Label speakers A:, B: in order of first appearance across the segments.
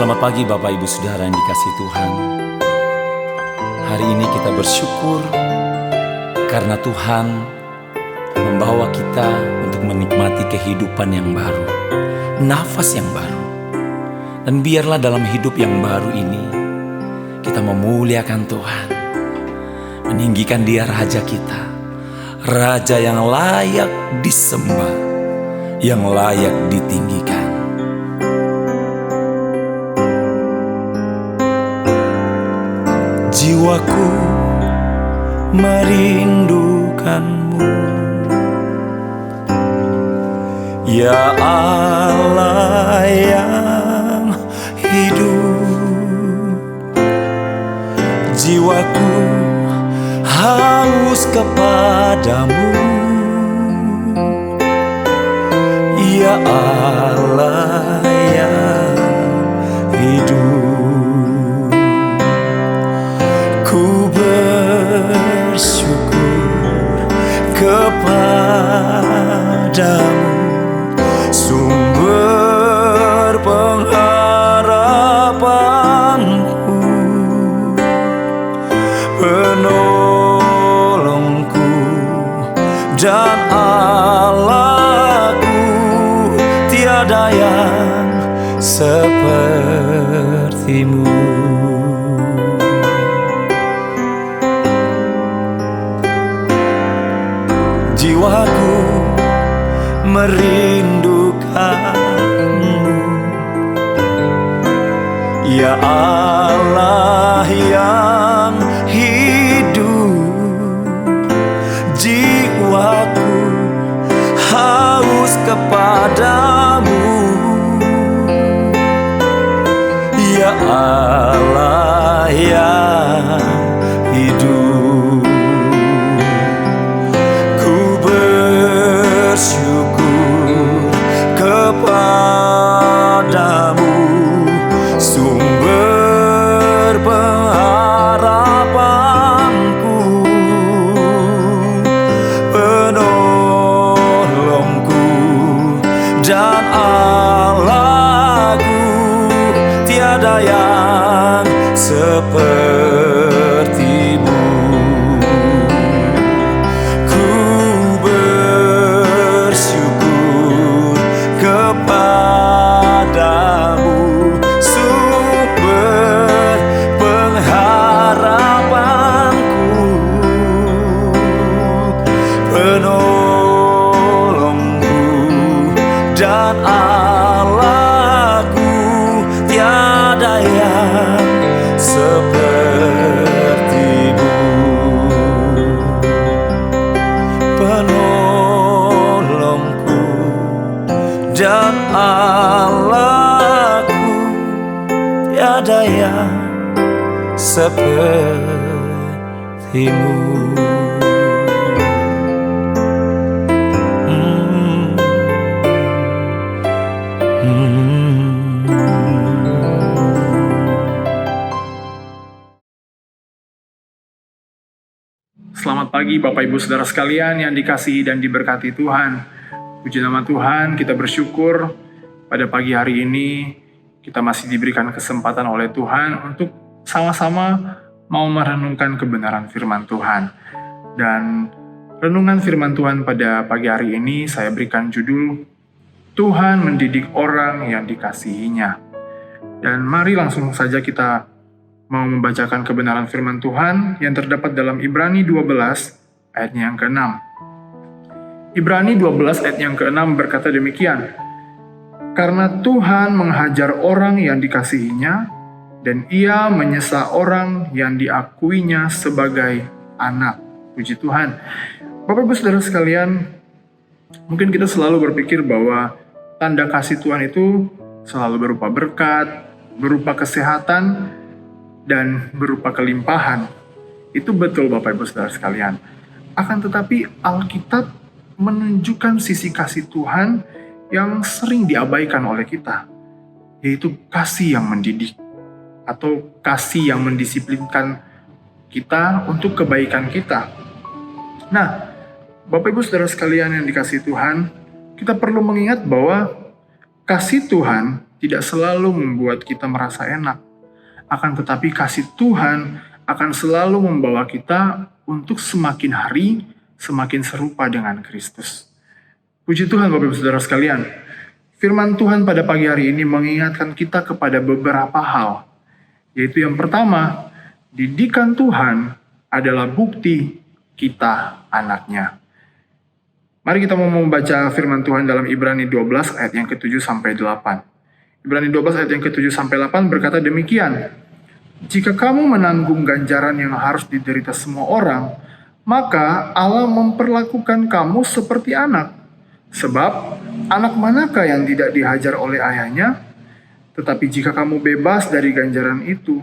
A: Selamat pagi Bapak Ibu Saudara yang dikasihi Tuhan. Hari ini kita bersyukur karena Tuhan membawa kita untuk menikmati kehidupan yang baru, nafas yang baru. Dan biarlah dalam hidup yang baru ini kita memuliakan Tuhan, meninggikan Dia Raja kita, Raja yang layak disembah, yang layak ditinggikan. Jiwaku merindukanmu, ya Allah yang hidup. Jiwaku haus kepadamu, ya Allah yang hidup. Ku bersyukur kepadamu, sumber pengharapanku, penolongku dan Allahku. Tiada yang sepertimu. Jiwaku merindukanmu, ya Allah yang hidup. Jiwaku haus kepadamu, ya Allah yang hidup. Bersyukur kepadamu, sumber pengharapanku, penolongku dan Allahku. Tiada yang sepertimu. Dan Allahku, tiada yang sepertimu. Penolongku dan Allahku, tiada yang sepertimu.
B: Selamat pagi Bapak Ibu Saudara sekalian yang dikasihi dan diberkati Tuhan. Puji nama Tuhan, kita bersyukur pada pagi hari ini kita masih diberikan kesempatan oleh Tuhan untuk sama-sama mau merenungkan kebenaran firman Tuhan. Dan renungan firman Tuhan pada pagi hari ini saya berikan judul Tuhan mendidik orang yang dikasihinya. Dan mari langsung saja kita mau membacakan kebenaran firman Tuhan yang terdapat dalam Ibrani 12 ayatnya yang ke-6. Ibrani 12 ayat yang ke-6 berkata demikian, karena Tuhan menghajar orang yang dikasihinya, dan Ia menyesa orang yang diakuinya sebagai anak. Puji Tuhan. Bapak Ibu Saudara sekalian, mungkin kita selalu berpikir bahwa tanda kasih Tuhan itu selalu berupa berkat, berupa kesehatan, dan berupa kelimpahan. Itu betul Bapak Ibu Saudara sekalian. Akan tetapi Alkitab menunjukkan sisi kasih Tuhan yang sering diabaikan oleh kita, yaitu kasih yang mendidik atau kasih yang mendisiplinkan kita untuk kebaikan kita. Nah, Bapak Ibu Saudara sekalian yang dikasihi Tuhan, kita perlu mengingat bahwa kasih Tuhan tidak selalu membuat kita merasa enak. Akan tetapi kasih Tuhan akan selalu membawa kita untuk semakin hari semakin serupa dengan Kristus. Puji Tuhan Bapak Ibu Saudara sekalian. Firman Tuhan pada pagi hari ini mengingatkan kita kepada beberapa hal. Yaitu yang pertama, didikan Tuhan adalah bukti kita anaknya. Mari kita mau membaca firman Tuhan dalam Ibrani 12 ayat yang ke-7 sampai 8. Ibrani 12 ayat yang ke-7 sampai 8 berkata demikian. Jika kamu menanggung ganjaran yang harus diderita semua orang, maka Allah memperlakukan kamu seperti anak. Sebab anak manakah yang tidak dihajar oleh ayahnya? Tetapi jika kamu bebas dari ganjaran itu,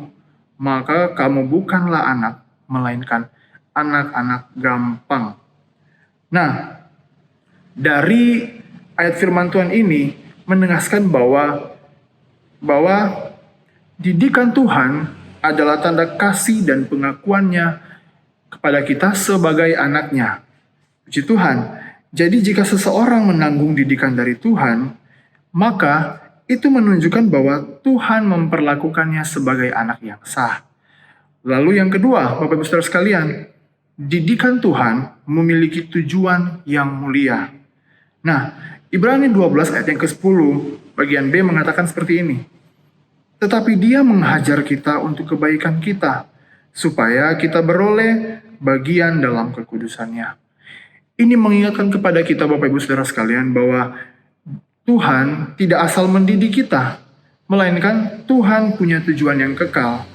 B: maka kamu bukanlah anak, melainkan anak-anak gampang. Nah, dari ayat firman Tuhan ini menegaskan bahwa didikan Tuhan adalah tanda kasih dan pengakuannya kepada kita sebagai anaknya. Puji Tuhan. Jadi jika seseorang menanggung didikan dari Tuhan, maka itu menunjukkan bahwa Tuhan memperlakukannya sebagai anak yang sah. Lalu yang kedua, Bapak Ibu Saudara sekalian, didikan Tuhan memiliki tujuan yang mulia. Nah, Ibrani 12 ayat yang ke-10 bagian B mengatakan seperti ini. Tetapi Dia menghajar kita untuk kebaikan kita, supaya kita beroleh bagian dalam kekudusannya. Ini mengingatkan kepada kita Bapak Ibu Saudara sekalian bahwa Tuhan tidak asal mendidik kita, melainkan Tuhan punya tujuan yang kekal,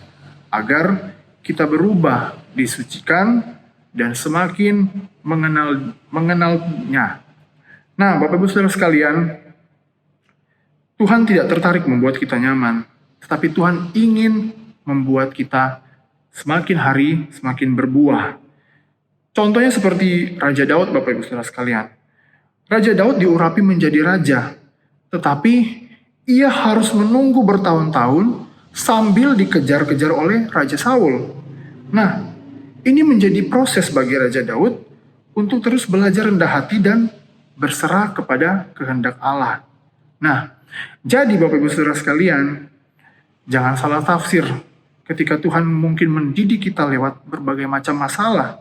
B: agar kita berubah, disucikan, dan semakin mengenalnya. Nah, Bapak Ibu Saudara sekalian, Tuhan tidak tertarik membuat kita nyaman, tetapi Tuhan ingin membuat kita semakin hari semakin berbuah. Contohnya seperti Raja Daud, Bapak Ibu Saudara sekalian. Raja Daud diurapi menjadi raja, tetapi ia harus menunggu bertahun-tahun sambil dikejar-kejar oleh Raja Saul. Nah, ini menjadi proses bagi Raja Daud untuk terus belajar rendah hati dan berserah kepada kehendak Allah. Nah, jadi Bapak Ibu Saudara sekalian, jangan salah tafsir ketika Tuhan mungkin mendidik kita lewat berbagai macam masalah.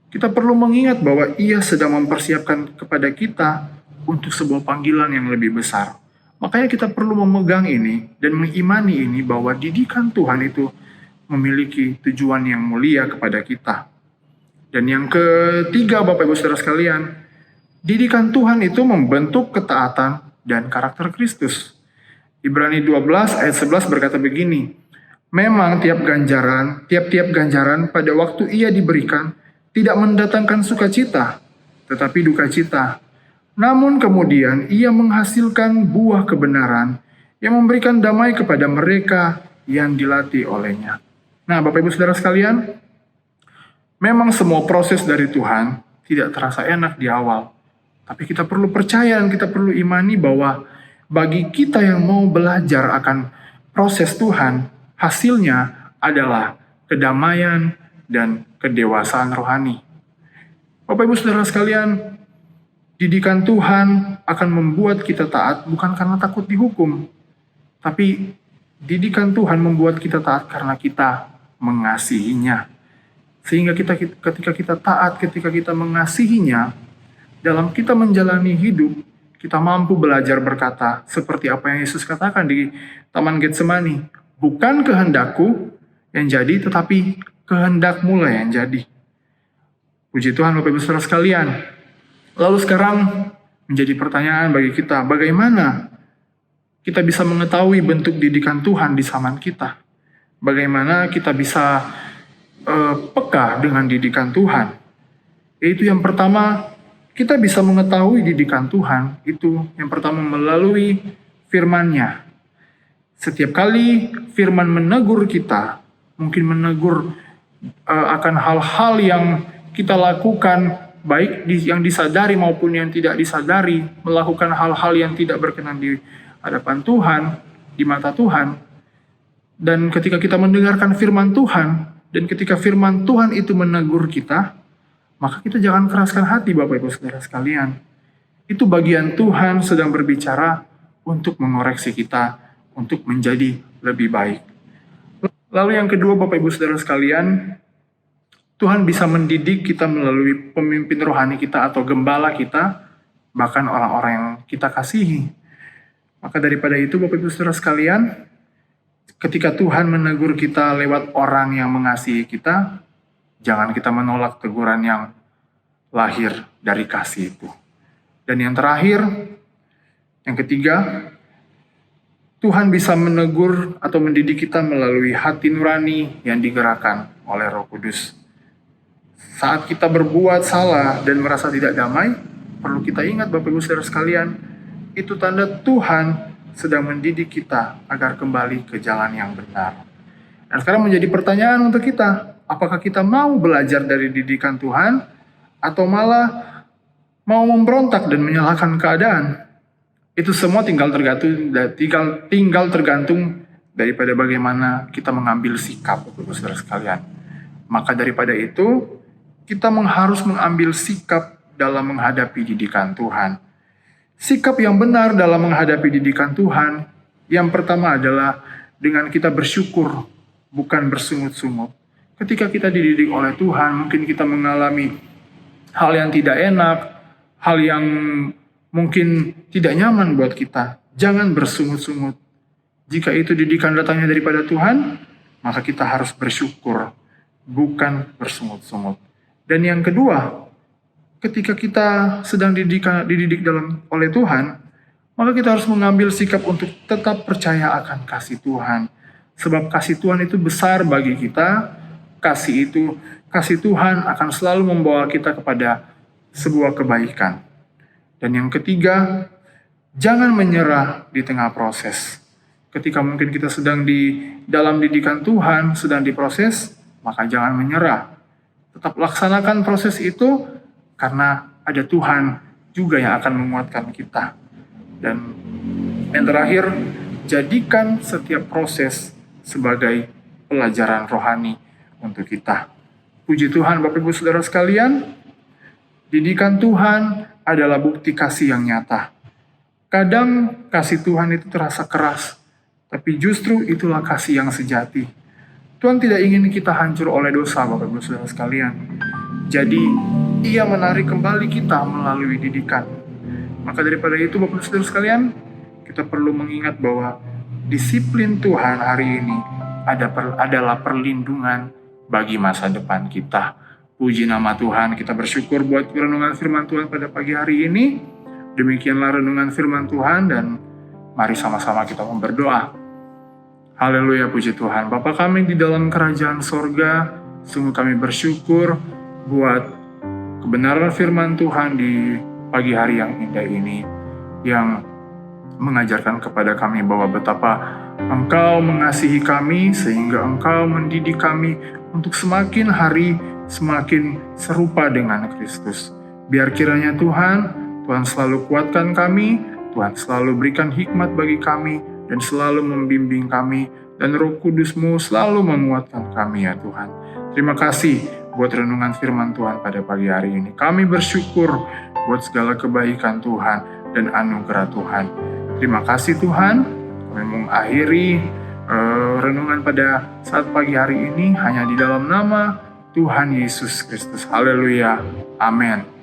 B: Kita perlu mengingat bahwa Ia sedang mempersiapkan kepada kita untuk sebuah panggilan yang lebih besar. Makanya kita perlu memegang ini dan mengimani ini bahwa didikan Tuhan itu memiliki tujuan yang mulia kepada kita. Dan yang ketiga Bapak Ibu Saudara sekalian, didikan Tuhan itu membentuk ketaatan dan karakter Kristus. Ibrani 12 ayat 11 berkata begini, memang tiap-tiap ganjaran pada waktu ia diberikan tidak mendatangkan sukacita, tetapi duka cita. Namun kemudian ia menghasilkan buah kebenaran yang memberikan damai kepada mereka yang dilatih olehnya. Nah, Bapak Ibu Saudara sekalian, memang semua proses dari Tuhan tidak terasa enak di awal. Tapi kita perlu percaya dan kita perlu imani bahwa bagi kita yang mau belajar akan proses Tuhan, hasilnya adalah kedamaian dan kedewasaan rohani. Bapak Ibu Saudara sekalian, didikan Tuhan akan membuat kita taat bukan karena takut dihukum, tapi didikan Tuhan membuat kita taat karena kita mengasihinya. Sehingga ketika kita taat, ketika kita mengasihinya, dalam kita menjalani hidup, kita mampu belajar berkata seperti apa yang Yesus katakan di Taman Getsemani, bukan kehendakku yang jadi, tetapi kehendak-Mu lah yang jadi. Puji Tuhan Bapak Ibu Saudara sekalian. Lalu sekarang menjadi pertanyaan bagi kita, bagaimana kita bisa mengetahui bentuk didikan Tuhan di zaman kita? Bagaimana kita bisa peka dengan didikan Tuhan? Yaitu yang pertama, kita bisa mengetahui didikan Tuhan itu yang pertama melalui firman-Nya. Setiap kali firman menegur kita, mungkin menegur akan hal-hal yang kita lakukan, baik yang disadari maupun yang tidak disadari, melakukan hal-hal yang tidak berkenan di hadapan Tuhan, di mata Tuhan. Dan ketika kita mendengarkan firman Tuhan, dan ketika firman Tuhan itu menegur kita, maka kita jangan keraskan hati Bapak Ibu Saudara sekalian. Itu bagian Tuhan sedang berbicara untuk mengoreksi kita untuk menjadi lebih baik. Lalu yang kedua, Bapak Ibu Saudara sekalian, Tuhan bisa mendidik kita melalui pemimpin rohani kita atau gembala kita, bahkan orang-orang yang kita kasihi. Maka daripada itu, Bapak Ibu Saudara sekalian, ketika Tuhan menegur kita lewat orang yang mengasihi kita, jangan kita menolak teguran yang lahir dari kasih itu. Dan yang terakhir, yang ketiga, Tuhan bisa menegur atau mendidik kita melalui hati nurani yang digerakkan oleh Roh Kudus. Saat kita berbuat salah dan merasa tidak damai, perlu kita ingat Bapak Ibu Saudara sekalian, itu tanda Tuhan sedang mendidik kita agar kembali ke jalan yang benar. Dan sekarang menjadi pertanyaan untuk kita, apakah kita mau belajar dari didikan Tuhan atau malah mau memberontak dan menyalahkan keadaan? Itu semua tinggal tergantung daripada bagaimana kita mengambil sikap, Bapak Saudara sekalian. Maka daripada itu, kita harus mengambil sikap dalam menghadapi didikan Tuhan. Sikap yang benar dalam menghadapi didikan Tuhan, yang pertama adalah dengan kita bersyukur, bukan bersungut-sungut. Ketika kita dididik oleh Tuhan, mungkin kita mengalami hal yang tidak enak, hal yang mungkin tidak nyaman buat kita. Jangan bersungut-sungut. Jika itu didikan datangnya daripada Tuhan, maka kita harus bersyukur, bukan bersungut-sungut. Dan yang kedua, ketika kita sedang dididik oleh Tuhan, maka kita harus mengambil sikap untuk tetap percaya akan kasih Tuhan. Sebab kasih Tuhan itu besar bagi kita. Kasih Tuhan akan selalu membawa kita kepada sebuah kebaikan. Dan yang ketiga, jangan menyerah di tengah proses. Ketika mungkin kita sedang di dalam didikan Tuhan, sedang diproses, maka jangan menyerah. Tetap laksanakan proses itu, karena ada Tuhan juga yang akan menguatkan kita. Dan yang terakhir, jadikan setiap proses sebagai pelajaran rohani untuk kita. Puji Tuhan Bapak Ibu Saudara sekalian, didikan Tuhan adalah bukti kasih yang nyata. Kadang kasih Tuhan itu terasa keras, tapi justru itulah kasih yang sejati. Tuhan tidak ingin kita hancur oleh dosa, Bapak Ibu Saudara sekalian. Jadi, Ia menarik kembali kita melalui didikan. Maka daripada itu, Bapak Ibu Saudara sekalian, kita perlu mengingat bahwa disiplin Tuhan hari ini adalah perlindungan bagi masa depan kita. Puji nama Tuhan, kita bersyukur buat renungan firman Tuhan pada pagi hari ini. Demikianlah renungan firman Tuhan, dan mari sama-sama kita berdoa. Haleluya, puji Tuhan. Bapa kami di dalam kerajaan sorga, sungguh kami bersyukur buat kebenaran firman Tuhan di pagi hari yang indah ini, yang mengajarkan kepada kami bahwa betapa Engkau mengasihi kami, sehingga Engkau mendidik kami untuk semakin hari semakin serupa dengan Kristus. Biar kiranya Tuhan selalu kuatkan kami, Tuhan selalu berikan hikmat bagi kami, dan selalu membimbing kami, dan Roh Kudus-Mu selalu menguatkan kami ya Tuhan. Terima kasih buat renungan firman Tuhan pada pagi hari ini. Kami bersyukur buat segala kebaikan Tuhan dan anugerah Tuhan. Terima kasih Tuhan. Kami mengakhiri renungan pada saat pagi hari ini hanya di dalam nama Tuhan Yesus Kristus. Haleluya. Amin.